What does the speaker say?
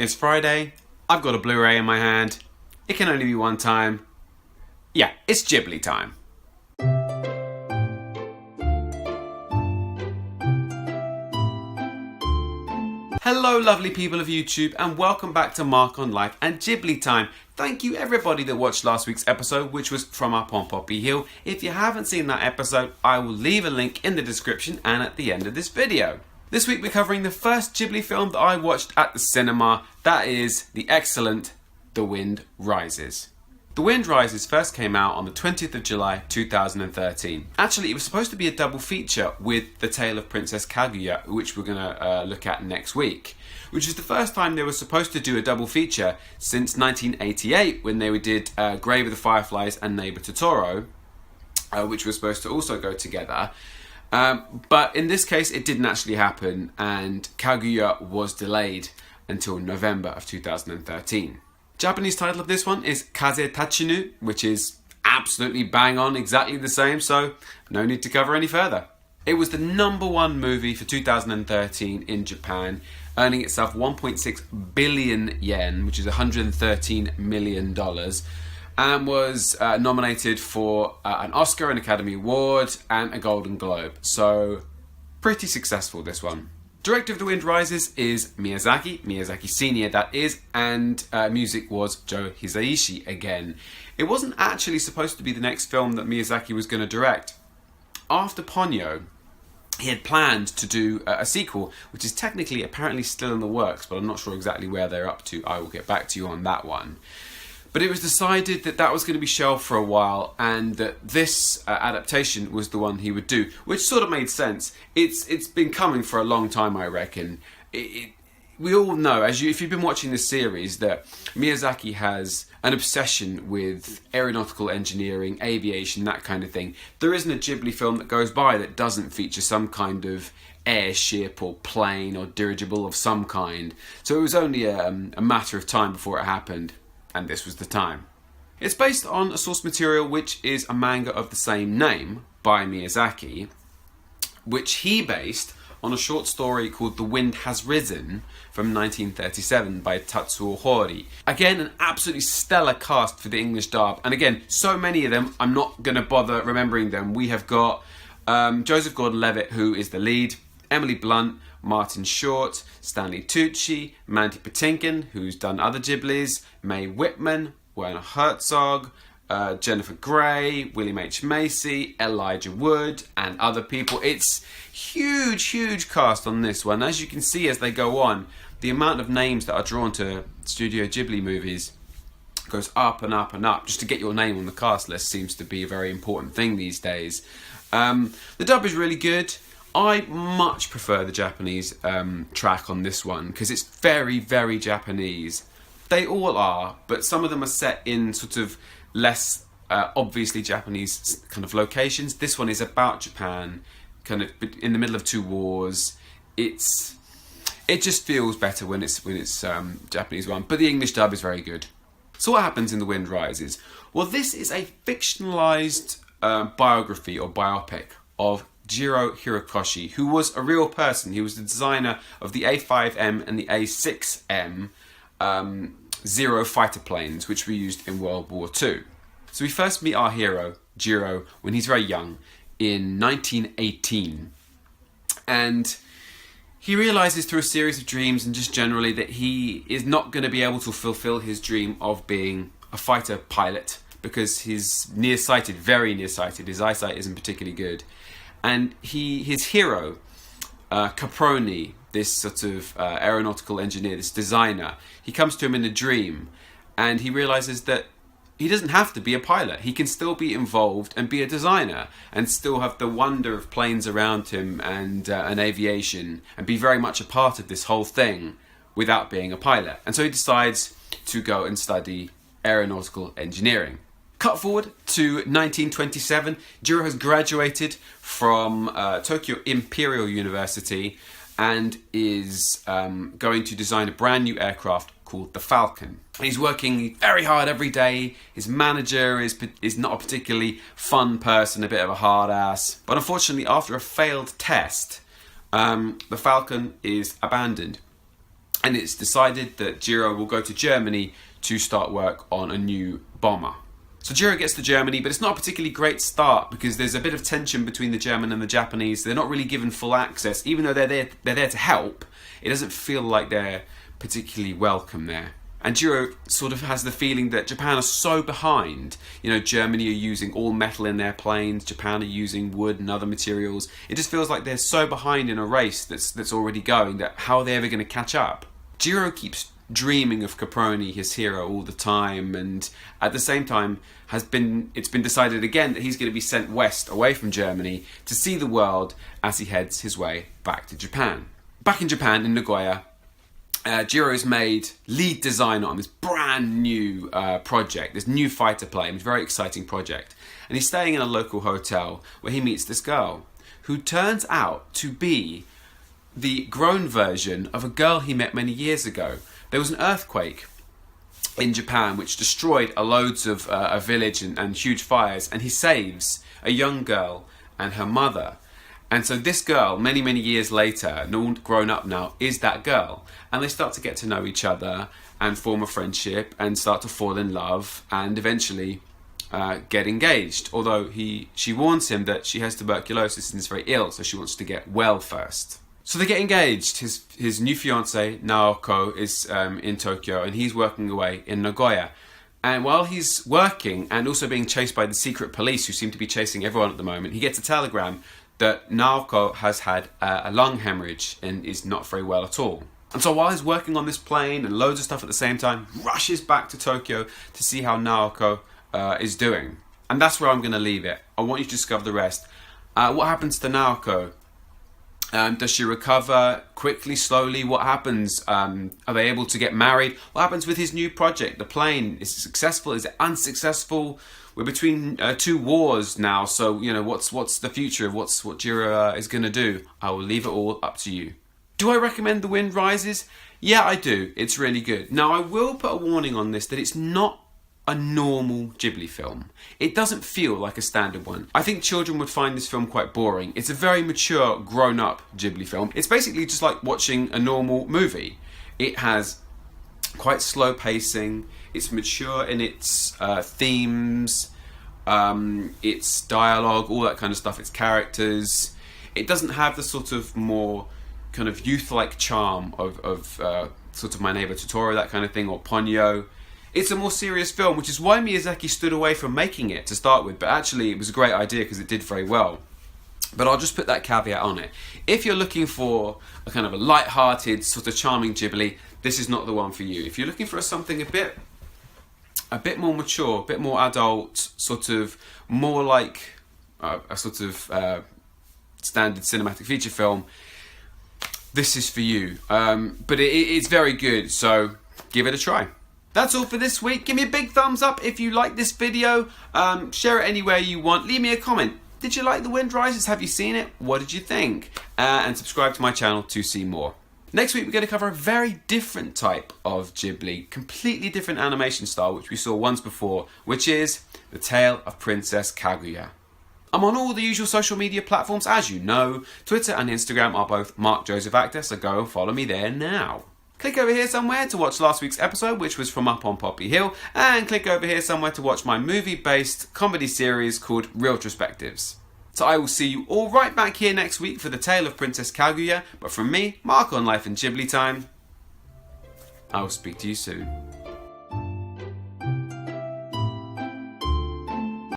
It's Friday, I've got a Blu-ray in my hand, it can only be one time. Yeah, it's Ghibli time. Hello lovely people of YouTube and welcome back to Mark on Life and Ghibli Time. Thank you everybody that watched last week's episode, which was from up on Poppy Hill. If you haven't seen that episode, I will leave a link in the description and at the end of this video. This week we're covering the first Ghibli film that I watched at the cinema. That is the excellent The Wind Rises. The Wind Rises first came out on the 20th of July 2013. Actually, it was supposed to be a double feature with The Tale of Princess Kaguya, which we're going to look at next week, which is the first time they were supposed to do a double feature since 1988 when they did Grave of the Fireflies and Neighbor Totoro, which were supposed to also go together. But in this case, it didn't actually happen, and Kaguya was delayed until November of 2013. Japanese title of this one is Kaze Tachinu, which is absolutely bang on, exactly the same, so no need to cover any further. It was the #1 movie for 2013 in Japan, earning itself 1.6 billion yen, which is $113 million, and was nominated for an Oscar, an Academy Award, and a Golden Globe. So, pretty successful, this one. Director of The Wind Rises is Miyazaki Senior that is, and music was Joe Hisaishi again. It wasn't actually supposed to be the next film that Miyazaki was going to direct. After Ponyo, he had planned to do a sequel, which is technically apparently still in the works, but I'm not sure exactly where they're up to. I will get back to you on that one. But it was decided that that was going to be shelved for a while and that this adaptation was the one he would do, which sort of made sense. It's been coming for a long time, I reckon. We all know, if you've been watching this series, that Miyazaki has an obsession with aeronautical engineering, aviation, that kind of thing. There isn't a Ghibli film that goes by that doesn't feature some kind of airship or plane or dirigible of some kind. So it was only a matter of time before it happened. And this was the time. It's based on a source material which is a manga of the same name by Miyazaki, which he based on a short story called The Wind Has Risen from 1937 by Tatsuo Hori. Again, an absolutely stellar cast for the English dub. And again, so many of them, I'm not going to bother remembering them. We have got Joseph Gordon-Levitt, who is the lead, Emily Blunt, Martin Short, Stanley Tucci, Mandy Patinkin, who's done other Ghiblis, Mae Whitman, Werner Herzog, Jennifer Grey, William H. Macy, Elijah Wood, and other people. It's huge cast on this one. As you can see as they go on, the amount of names that are drawn to Studio Ghibli movies goes up and up and up. Just to get your name on the cast list seems to be a very important thing these days. The dub is really good. I much prefer the Japanese track on this one because it's very Japanese. They all are, but some of them are set in sort of less obviously Japanese kind of locations. This one is about Japan, kind of in the middle of two wars. It just feels better when it's Japanese one, but the English dub is very good. So what happens in The Wind Rises? Well, this is a fictionalized biography or biopic of Jiro Hirokoshi, who was a real person. He was the designer of the A5M and the A6M Zero fighter planes, which were used in World War II. So we first meet our hero, Jiro, when he's very young, in 1918. And he realizes through a series of dreams and just generally that he is not going to be able to fulfill his dream of being a fighter pilot because he's nearsighted, very nearsighted. His eyesight isn't particularly good. And his hero, Caproni, this sort of aeronautical engineer, this designer, he comes to him in a dream and he realizes that he doesn't have to be a pilot. He can still be involved and be a designer and still have the wonder of planes around him and aviation and be very much a part of this whole thing without being a pilot. And so he decides to go and study aeronautical engineering. Cut forward to 1927, Jiro has graduated from Tokyo Imperial University and is going to design a brand new aircraft called the Falcon. He's working very hard every day. His manager is not a particularly fun person, a bit of a hard ass. But unfortunately, after a failed test, the Falcon is abandoned. And it's decided that Jiro will go to Germany to start work on a new bomber. So Jiro gets to Germany, but it's not a particularly great start because there's a bit of tension between the German and the Japanese. They're not really given full access, even though they're there to help. It doesn't feel like they're particularly welcome there. And Jiro sort of has the feeling that Japan are so behind. You know, Germany are using all metal in their planes, Japan are using wood and other materials. It just feels like they're so behind in a race that's already going that how are they ever going to catch up? Jiro keeps dreaming of Caproni, his hero, all the time, and at the same time it's been decided again that he's going to be sent west away from Germany to see the world as he heads his way back to Japan. Back in Japan, in Nagoya, Jiro's made lead designer on this brand new project, this new fighter plane, this very exciting project. And he's staying in a local hotel where he meets this girl who turns out to be the grown version of a girl he met many years ago. There was an earthquake in Japan which destroyed loads of a village and huge fires, and he saves a young girl and her mother. And so this girl, many, many years later, all grown up now, is that girl. And they start to get to know each other and form a friendship and start to fall in love and eventually get engaged. Although she warns him that she has tuberculosis and is very ill, so she wants to get well first. So they get engaged. His new fiancée, Naoko, is in Tokyo and he's working away in Nagoya. And while he's working and also being chased by the secret police who seem to be chasing everyone at the moment, he gets a telegram that Naoko has had a lung hemorrhage and is not very well at all. And so while he's working on this plane and loads of stuff at the same time, rushes back to Tokyo to see how Naoko is doing. And that's where I'm going to leave it. I want you to discover the rest. What happens to Naoko? Does she recover quickly, slowly? What happens? Are they able to get married? What happens with his new project? The plane, is it successful? Is it unsuccessful? We're between two wars now, so you know what's the future of what Jiro is going to do. I will leave it all up to you. Do I recommend The Wind Rises? Yeah, I do. It's really good. Now, I will put a warning on this that it's not a normal Ghibli film. It doesn't feel like a standard one. I think children would find this film quite boring. It's a very mature, grown-up Ghibli film. It's basically just like watching a normal movie. It has quite slow pacing. It's mature in its themes, its dialogue, all that kind of stuff, its characters. It doesn't have the sort of more kind of youth-like charm of sort of My Neighbor Totoro, that kind of thing, or Ponyo. It's a more serious film, which is why Miyazaki stood away from making it to start with, but actually it was a great idea because it did very well. But I'll just put that caveat on it. If you're looking for a kind of a light-hearted, sort of charming Ghibli, this is not the one for you. If you're looking for something a bit more mature, a bit more adult, sort of more like a sort of standard cinematic feature film, this is for you. But it's very good, so give it a try. That's all for this week. Give me a big thumbs up if you like this video. Share it anywhere you want. Leave me a comment. Did you like The Wind Rises? Have you seen it? What did you think? And subscribe to my channel to see more. Next week we're going to cover a very different type of Ghibli, completely different animation style which we saw once before, which is The Tale of Princess Kaguya. I'm on all the usual social media platforms, as you know. Twitter and Instagram are both Mark Joseph Actor, so go and follow me there now. Click over here somewhere to watch last week's episode, which was from Up on Poppy Hill, and click over here somewhere to watch my movie-based comedy series called Retrospectives. So I will see you all right back here next week for The Tale of Princess Kaguya, but from me, Mark on Life and GhibliTime, I will speak to you soon.